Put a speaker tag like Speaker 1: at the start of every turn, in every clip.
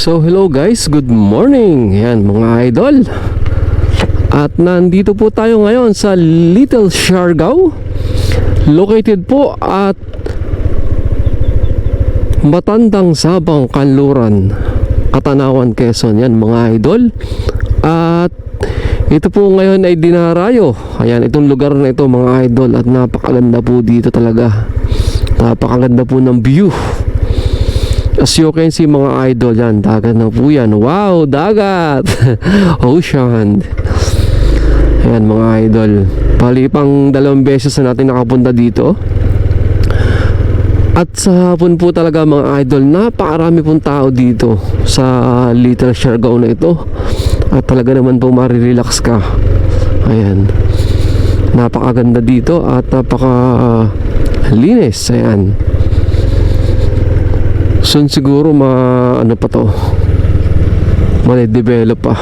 Speaker 1: So hello guys, good morning. Yan mga idol. At nandito po tayo ngayon sa Little Siargao. Located po at Matandang Sabang, Kanluran, Katanawan, Quezon. Yan mga idol. At ito po ngayon ay dinarayo. Ayan, itong lugar na ito mga idol. At napakaganda po dito talaga. Napakaganda po ng view. As you can see mga idol, yan, dagat na po yan. Wow, dagat! Ocean. Ayan mga idol. Pali pang 2 beses na natin nakapunta dito. At sa hapon po talaga mga idol, napakarami pong tao dito sa Little Siargao na ito. At talaga naman po marirelax ka. Ayan. Napakaganda dito at napakalinis. Ayan. Soon siguro ano pa to, ma-develop pa.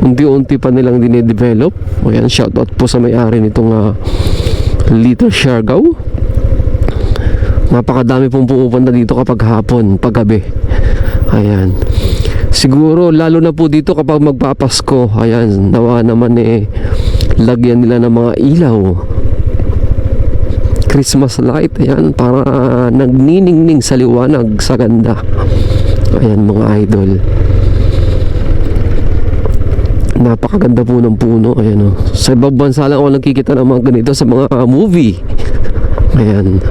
Speaker 1: Unti-unti pa nilang dine-develop. Ayan, shoutout po sa may-ari nitong Little Siargao. Napakadami pong pumupunta dito kapag hapon, paggabi. Ayan. Siguro lalo na po dito kapag magpapasko. Ayan, nawa naman lagyan nila ng mga ilaw, Christmas light, ayan, para nagniningning sa liwanag, sa ganda. Ayan mga idol. Napakaganda po ng puno. Ayan, oh. Sa ibang bansa lang ako nakikita ng mga ganito sa mga movie. Ayan.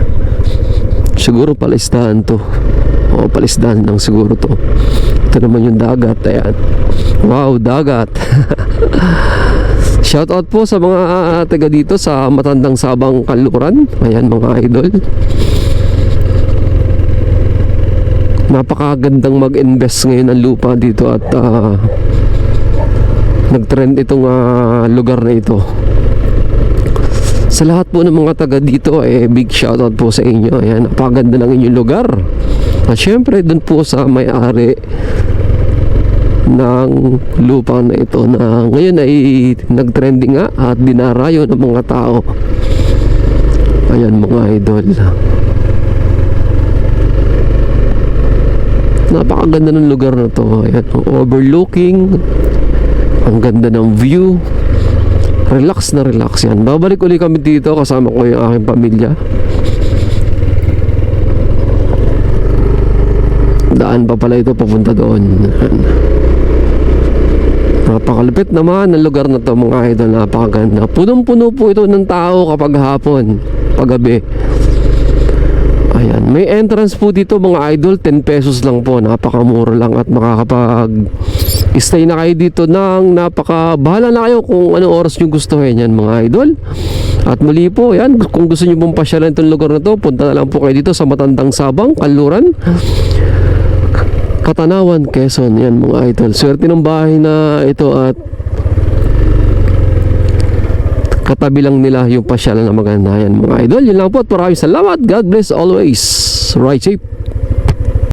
Speaker 1: Siguro palisdahan to. O palisdahan lang siguro to. Ito naman yung dagat. Ayan. Wow, dagat. Shoutout po sa mga taga dito sa Matandang Sabang, Kanluran. Ayan mga idol. Napakagandang mag-invest ngayon ng lupa dito at nag-trend itong lugar na ito. Sa lahat po ng mga taga dito, big shoutout po sa inyo. Ayan, napakaganda ng inyong lugar. At syempre dun po sa may-ari ng lupa na ito na ngayon ay nagtrending nga at dinarayo ng mga tao. Ayan mga idol. Napakaganda ng lugar na to. Ayan, overlooking. Ang ganda ng view. Relax na relax yan. Babalik ulit kami dito kasama ko yung aking pamilya. Daan pa pala ito papunta doon. Napakalupit naman ang lugar na to mga idol. Napakaganda. Punong-puno po ito ng tao kapag hapon, paggabi. Ayan. May entrance po dito mga idol, 10 pesos lang po. Napakamura lang at makakapag-stay na kayo dito ng bahala na kayo kung anong oras nyo gustuhin yan mga idol. At muli po, yan, kung gusto nyo pong pasyalan itong lugar na to, punta na lang po kayo dito sa Matandang Sabang, Kanluran, Katanawan, Quezon. Yan mga idol. Swerte ng bahay na ito at katabi lang nila yung pasyalan na maganda. Yan mga idol. Yun lang po at maraming salamat. God bless always. Right safe.